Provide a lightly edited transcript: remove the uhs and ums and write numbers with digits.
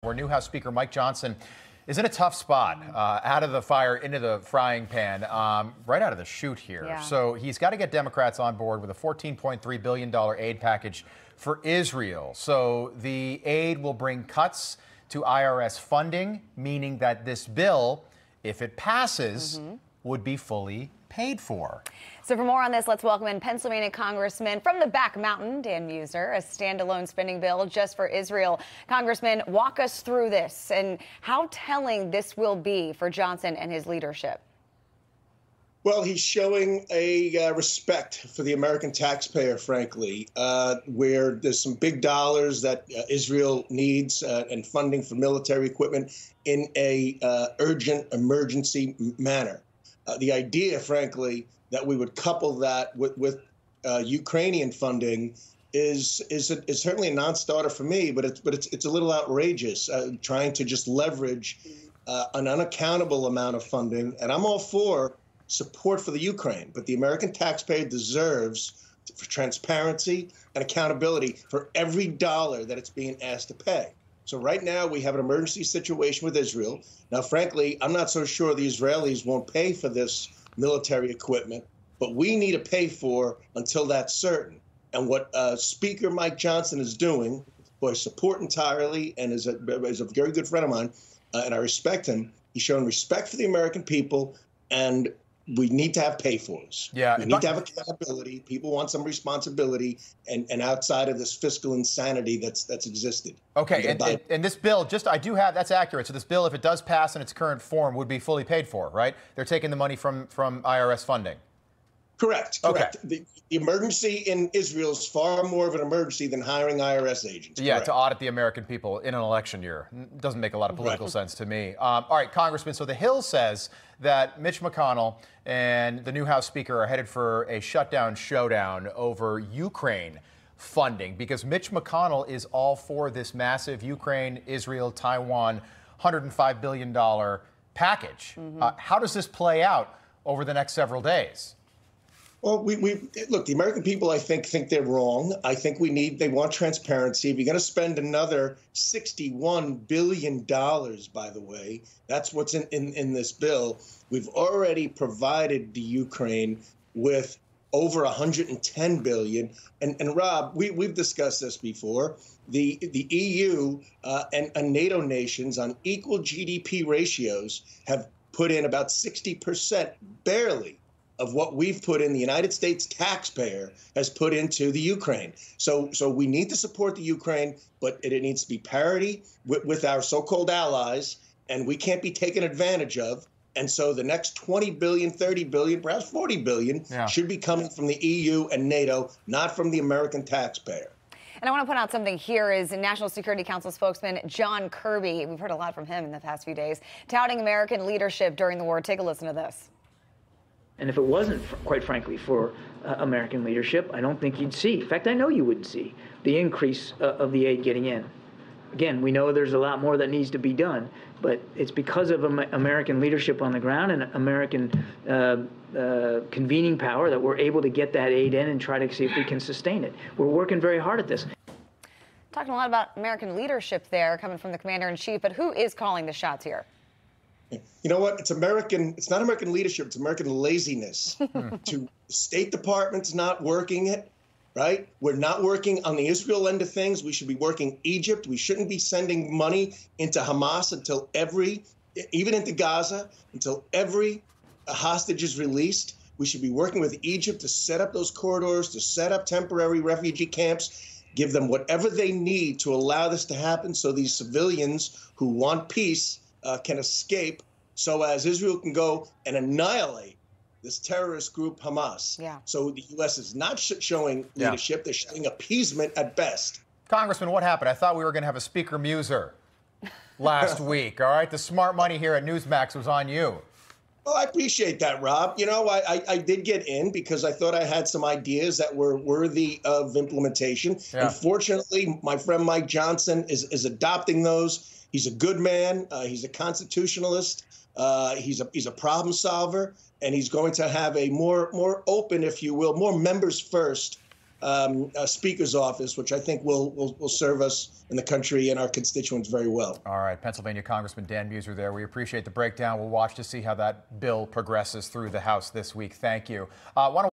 Where new House Speaker Mike Johnson is in a tough spot, out of the fire into the frying pan, right out of the chute here. Yeah. So he's got to get Democrats on board with a $14.3 billion aid package for Israel. So the aid will bring cuts to IRS funding, meaning that this bill, if it passes, would be fully paid for. So for more on this, let's welcome in Pennsylvania Congressman from the back mountain, Dan Meuser, a standalone spending bill just for Israel. Congressman, walk us through this and how telling this will be for Johnson and his leadership. Well, he's showing a respect for the American taxpayer, frankly, where there's some big dollars that Israel needs and funding for military equipment in a urgent emergency manner. The idea, frankly, that we would couple that with Ukrainian funding is certainly a non-starter for me, but it's a little outrageous, trying to just leverage an unaccountable amount of funding. And I'm all for support for the Ukraine, but the American taxpayer deserves for transparency and accountability for every dollar that it's being asked to pay. So right now we have an emergency situation with Israel. Now, frankly, I'm not so sure the Israelis won't pay for this military equipment, but we need to pay for until that's certain. And what Speaker Mike Johnson is doing, who I support entirely and is a very good friend of mine, and I respect him, he's showing respect for the American people, and we need to have pay-fors. Yeah, we need to have accountability. People want some responsibility, and outside of this fiscal insanity that's existed. Okay, and this bill, that's accurate. So this bill, if it does pass in its current form, would be fully paid for, right? They're taking the money from IRS funding. Correct. Okay. The emergency in Israel is far more of an emergency than hiring IRS agents. Yeah, correct. To audit the American people in an election year. Doesn't make a lot of political sense to me. All right, Congressman, so the Hill says that Mitch McConnell and the new House Speaker are headed for a shutdown showdown over Ukraine funding because Mitch McConnell is all for this massive Ukraine, Israel, Taiwan, $105 billion package. How does this play out over the next several days? Well, look, the American people, I think they're wrong. I think they want transparency. If you're going to spend another $61 billion, by the way, that's what's in this bill. We've already provided the Ukraine with over $110 billion. And Rob, we've discussed this before. The EU and NATO nations on equal GDP ratios have put in about 60%, barely, of what we've put in, the United States taxpayer has put into the Ukraine. So we need to support the Ukraine, but it needs to be parity with our so-called allies, and we can't be taken advantage of. And so the next 20 billion, 30 billion, perhaps 40 billion should be coming from the EU and NATO, not from the American taxpayer. And I want to point out something here is National Security Council spokesman John Kirby. We've heard a lot from him in the past few days, touting American leadership during the war. Take a listen to this. And if it wasn't, quite frankly, for American leadership, I don't think you'd see. In fact, I know you wouldn't see the increase of the aid getting in. Again, we know there's a lot more that needs to be done, but it's because of American leadership on the ground and American convening power that we're able to get that aid in and try to see if we can sustain it. We're working very hard at this. Talking a lot about American leadership there coming from the commander-in-chief, but who is calling the shots here? You know what? It's not American leadership. It's American laziness. State Department's not working it, right? We're not working on the Israel end of things. We should be working Egypt. We shouldn't be sending money into Hamas even into Gaza, until every hostage is released. We should be working with Egypt to set up those corridors, to set up temporary refugee camps, give them whatever they need to allow this to happen so these civilians who want peace can escape, so as Israel can go and annihilate this terrorist group Hamas. Yeah. So the U.S. is not showing leadership. They're showing appeasement at best. Congressman, what happened? I thought we were going to have a Speaker Meuser last week, all right? The smart money here at Newsmax was on you. Well, I appreciate that, Rob. You know, I did get in because I thought I had some ideas that were worthy of implementation. Yeah. Unfortunately, my friend Mike Johnson is adopting those. He's a good man. He's a constitutionalist. He's a problem solver, and he's going to have a more open, if you will, more members first Speaker's office, which I think will serve us and the country and our constituents very well. All right, Pennsylvania Congressman Dan Meuser there. We appreciate the breakdown. We'll watch to see how that bill progresses through the House this week. Thank you. Want to